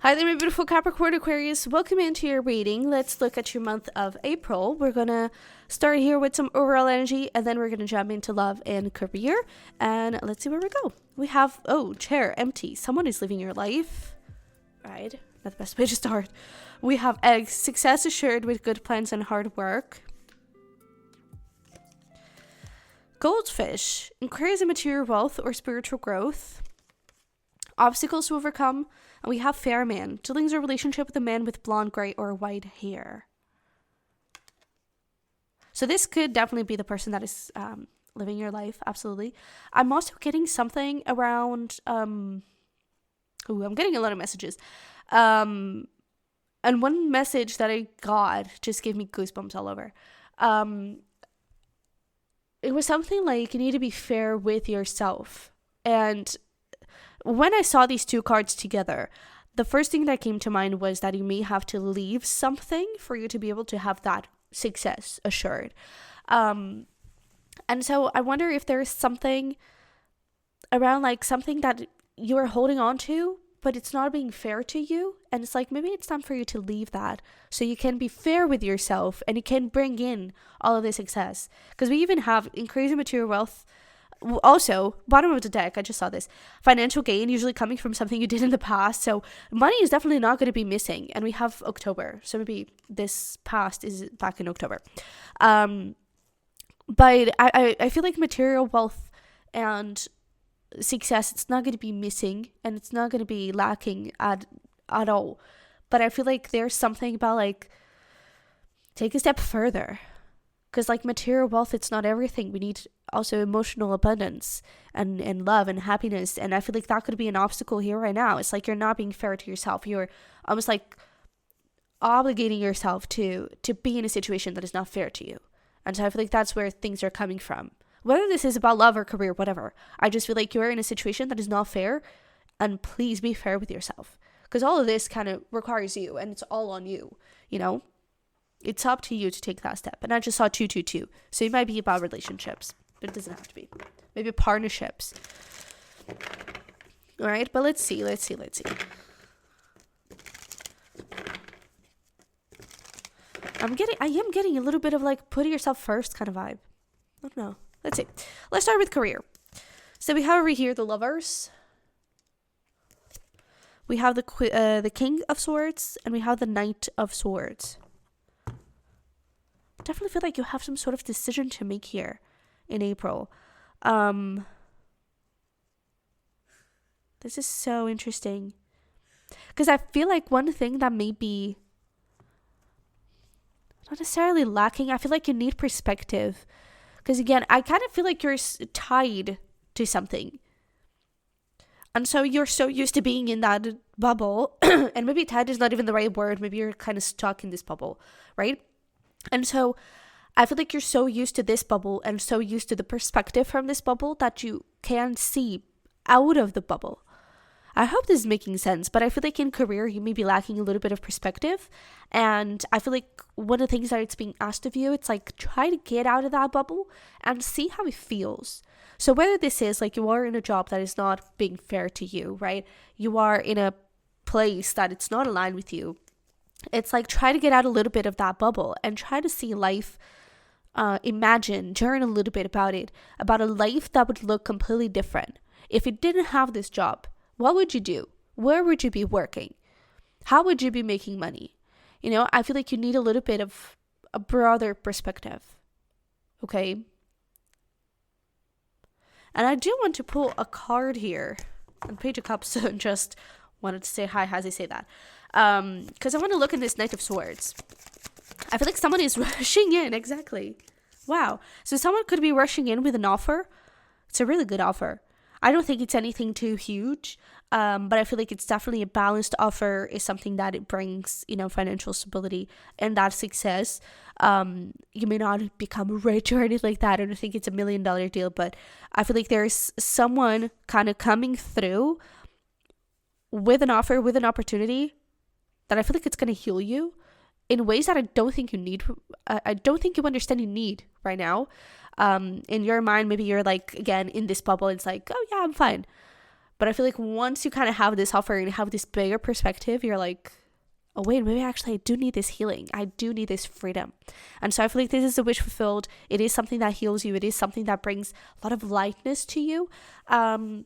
Hi there, my beautiful Capricorn Aquarius. Welcome into your reading. Let's look at your month of April. We're going to start here with some overall energy, and then we're going to jump into love and career. And let's see where we go. We have, chair empty. Someone is living your life. Right? Not the best way to start. We have eggs. Success assured with good plans and hard work. Goldfish. Increase in material wealth or spiritual growth. Obstacles to overcome. And we have fair man. Dealings a relationship with a man with blonde, gray, or white hair. So this could definitely be the person that is living your life. Absolutely. I'm also getting something around... I'm getting a lot of messages. And one message that I got just gave me goosebumps all over. It was something like you need to be fair with yourself. And when I saw these two cards together, the first thing that came to mind was that you may have to leave something for you to be able to have that success assured. And so I wonder if there's something around like something that you are holding on to, but it's not being fair to you. And it's like, maybe it's time for you to leave that so you can be fair with yourself and you can bring in all of this success. Because we even have increasing material wealth. Also, bottom of the deck, I just saw this. Financial gain usually coming from something you did in the past. So money is definitely not going to be missing. And we have October. So maybe this past is back in October. But I feel like material wealth and success, it's not going to be missing. And it's not going to be lacking at all. But I feel like there's something about like, take a step further. Because like material wealth, it's not everything. We need also emotional abundance and love and happiness. And I feel like that could be an obstacle here right now. It's like you're not being fair to yourself. You're almost like obligating yourself to be in a situation that is not fair to you. And so I feel like that's where things are coming from. Whether this is about love or career, whatever. I just feel like you're in a situation that is not fair. And please be fair with yourself. Because all of this kind of requires you. And it's all on you, you know? It's up to you to take that step. And I just saw 222. So it might be about relationships. But it doesn't have to be. Maybe partnerships. All right. But let's see. I am getting a little bit of like putting yourself first kind of vibe. I don't know. Let's see. Let's start with career. So we have over here the lovers. We have the king of swords. And we have the knight of swords. Definitely feel like you have some sort of decision to make here in April. This is so interesting because I feel like one thing that may be not necessarily lacking, I feel like you need perspective because again, I kind of feel like you're tied to something. And so you're so used to being in that bubble and maybe tied is not even the right word. Maybe you're kind of stuck in this bubble, right? And so I feel like you're so used to this bubble and so used to the perspective from this bubble that you can't see out of the bubble. I hope this is making sense, but I feel like in career, you may be lacking a little bit of perspective. And I feel like one of the things that it's being asked of you, it's like try to get out of that bubble and see how it feels. So whether this is like you are in a job that is not being fair to you, right? You are in a place that it's not aligned with you. It's like try to get out a little bit of that bubble and try to see life, journal a little bit about it, about a life that would look completely different. If you didn't have this job, what would you do? Where would you be working? How would you be making money? You know, I feel like you need a little bit of a broader perspective. Okay? And I do want to pull a card here on Page of Cups and just wanted to say hi as I say that. Because I want to look at this Knight of Swords. I feel like someone is rushing in. Exactly. Wow. So someone could be rushing in with an offer. It's a really good offer. I don't think it's anything too huge. But I feel like it's definitely a balanced offer. Is something that it brings, you know, financial stability and that success. You may not become rich or anything like that. I don't think it's $1 million deal. But I feel like there's someone kind of coming through with an offer, with an opportunity that I feel like it's going to heal you in ways that I don't think you need. I don't think you understand you need right now. In your mind, maybe you're like, again, in this bubble. It's like, oh yeah, I'm fine. But I feel like once you kind of have this offer and have this bigger perspective, you're like, oh wait, maybe actually I do need this healing. I do need this freedom. And so I feel like this is a wish fulfilled. It is something that heals you. It is something that brings a lot of lightness to you. And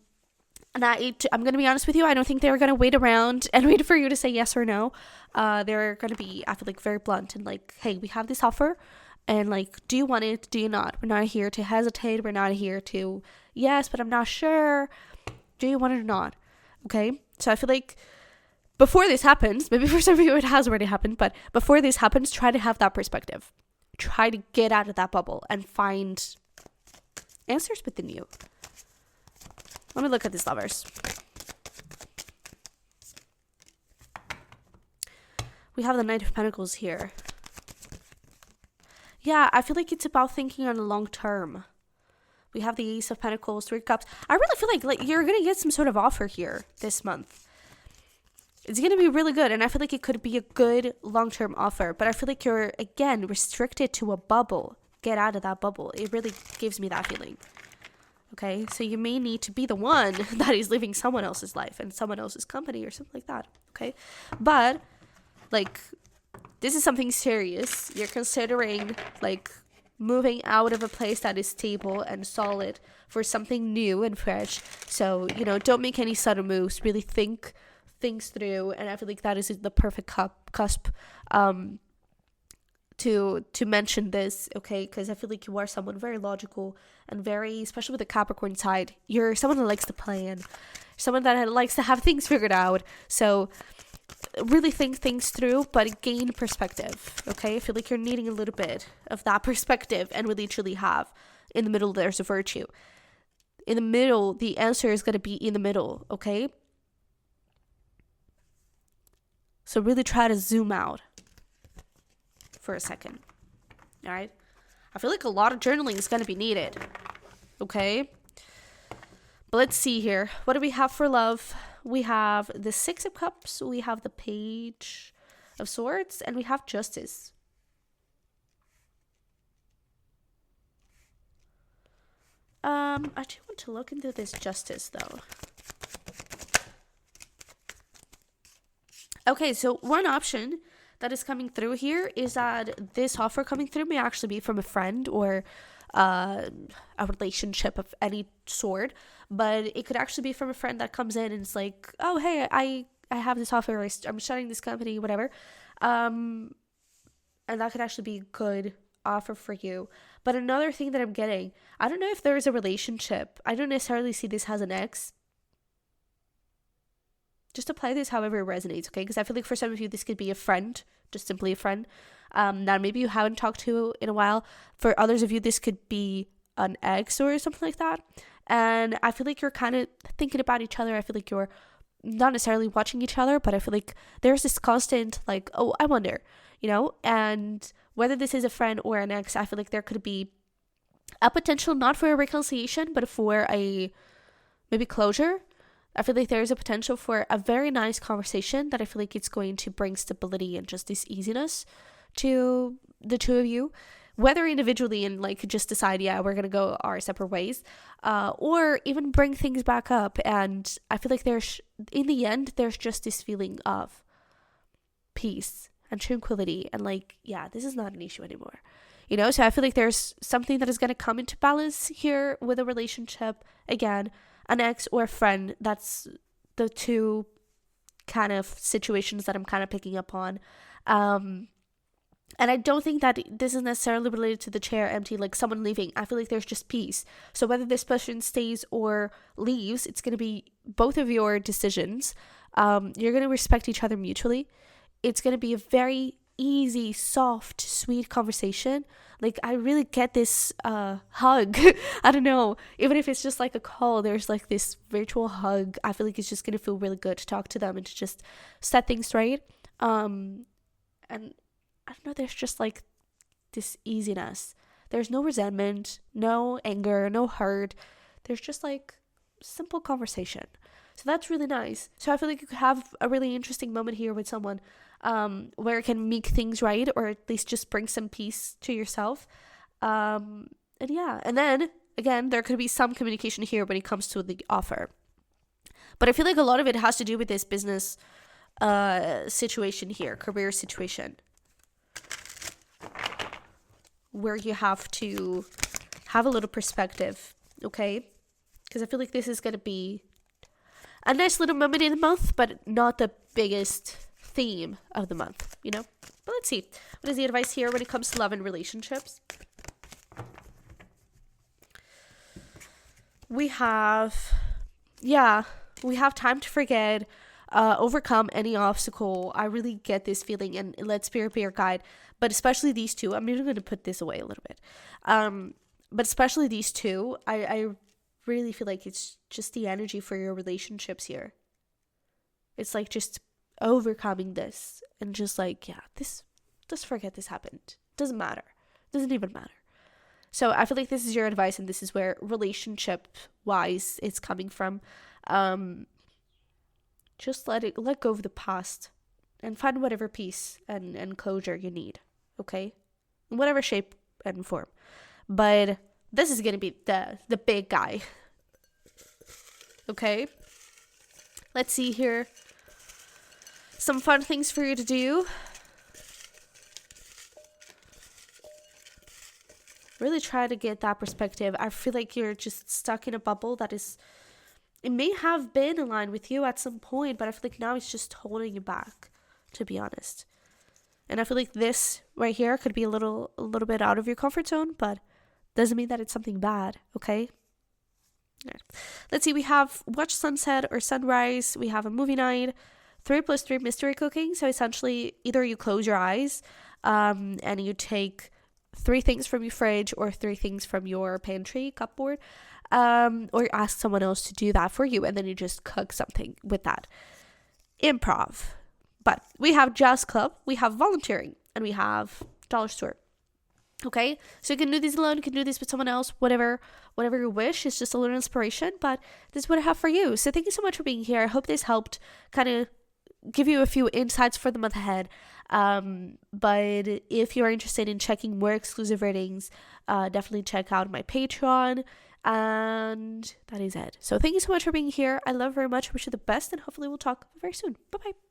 I'm going to be honest with you, I don't think they're going to wait around and wait for you to say yes or no. They're going to be, I feel like, very blunt and like, hey, we have this offer. And like, do you want it? Do you not? We're not here to hesitate. We're not here to, yes, but I'm not sure. Do you want it or not? Okay. So I feel like before this happens, maybe for some of you it has already happened, but before this happens, try to have that perspective. Try to get out of that bubble and find answers within you. Let me look at these lovers. We have the Knight of Pentacles here. Yeah, I feel like it's about thinking on the long term. We have the Ace of Pentacles, Three of Cups. I really feel like you're going to get some sort of offer here this month. It's going to be really good, and I feel like it could be a good long-term offer, but I feel like you're, again, restricted to a bubble. Get out of that bubble. It really gives me that feeling. Okay, so you may need to be the one that is living someone else's life and someone else's company or something like that, okay? But, like, this is something serious. You're considering, like, moving out of a place that is stable and solid for something new and fresh. So, you know, don't make any sudden moves. Really think things through, and I feel like that is the perfect cusp to mention this, okay? Because I feel like you are someone very logical and very, especially with the Capricorn side, you're someone that likes to plan, someone that likes to have things figured out. So really think things through, but gain perspective, okay? I feel like you're needing a little bit of that perspective and really truly have. In the middle, there's a virtue. In the middle, the answer is going to be in the middle, okay? So really try to zoom out for a second, all right? I feel like a lot of journaling is going to be needed, okay? But let's see here. What do we have for love? We have the Six of Cups, we have the Page of Swords, and we have Justice. I do want to look into this Justice, though. Okay, so one option that is coming through here is that this offer coming through may actually be from a friend or a relationship of any sort, but it could actually be from a friend that comes in and it's like, oh, hey, I have this offer, I'm starting this company, whatever. And that could actually be a good offer for you. But another thing that I'm getting, I don't know if there is a relationship. I don't necessarily see this as an ex. Just apply this however it resonates, okay? Because I feel like for some of you, this could be a friend, just simply a friend, that maybe you haven't talked to in a while. For others of you, this could be an ex or something like that. And I feel like you're kind of thinking about each other. I feel like you're not necessarily watching each other, but I feel like there's this constant, like, oh, I wonder, you know? And whether this is a friend or an ex, I feel like there could be a potential not for a reconciliation, but for a maybe closure. I feel like there is a potential for a very nice conversation that I feel like it's going to bring stability and just this easiness to the two of you, whether individually and like just decide, yeah, we're going to go our separate ways, or even bring things back up. And I feel like there's, in the end, there's just this feeling of peace and tranquility and like, yeah, this is not an issue anymore. You know, so I feel like there's something that is going to come into balance here with a relationship. Again, an ex or a friend, that's the two kind of situations that I'm kind of picking up on. And I don't think that this is necessarily related to the chair empty, like someone leaving. I feel like there's just peace. So whether this person stays or leaves, it's going to be both of your decisions. You're going to respect each other mutually. It's going to be a very easy, soft, sweet conversation. Like, I really get this hug. I don't know, even if it's just like a call, there's like this virtual hug. I feel like it's just gonna feel really good to talk to them and to just set things straight. And I don't know, there's just like this easiness. There's no resentment, no anger, no hurt. There's just like simple conversation. So that's really nice. So I feel like you could have a really interesting moment here with someone where it can make things right, or at least just bring some peace to yourself. And yeah, and then again, there could be some communication here when it comes to the offer. But I feel like a lot of it has to do with this business situation here, career situation, where you have to have a little perspective, okay? Because I feel like this is going to be a nice little moment in the month, but not the biggest theme of the month, you know? But let's see. What is the advice here when it comes to love and relationships? We have time to forget, overcome any obstacle. I really get this feeling, and let spirit be your guide. But especially these two, I'm even going to put this away a little bit. But especially these two, I really feel like it's just the energy for your relationships here. It's like just overcoming this and just like, yeah, just forget this happened. Doesn't matter. Doesn't even matter. So I feel like this is your advice, and this is where relationship wise it's coming from. Just let go of the past and find whatever peace and closure you need. Okay? In whatever shape and form. But this is gonna be the big guy. Okay? Let's see here. Some fun things for you to do. Really try to get that perspective. I feel like you're just stuck in a bubble that is, it may have been aligned with you at some point, but I feel like now it's just holding you back, to be honest. And I feel like this right here could be a little bit out of your comfort zone, but doesn't mean that it's something bad, okay? Right. Let's see, we have watch sunset or sunrise. We have a movie night, 3+3 mystery cooking. So essentially, either you close your eyes and you take 3 things from your fridge or 3 things from your pantry cupboard, or you ask someone else to do that for you, and then you just cook something with that. Improv. But we have jazz club, we have volunteering, and we have dollar store. Okay, so you can do these alone, you can do this with someone else, whatever you wish. It's just a little inspiration, but this is what I have for you. So thank you so much for being here. I hope this helped kind of give you a few insights for the month ahead. But if you're interested in checking more exclusive readings, definitely check out my Patreon. And that is it. So thank you so much for being here. I love you very much. Wish you the best, and hopefully we'll talk very soon. Bye bye.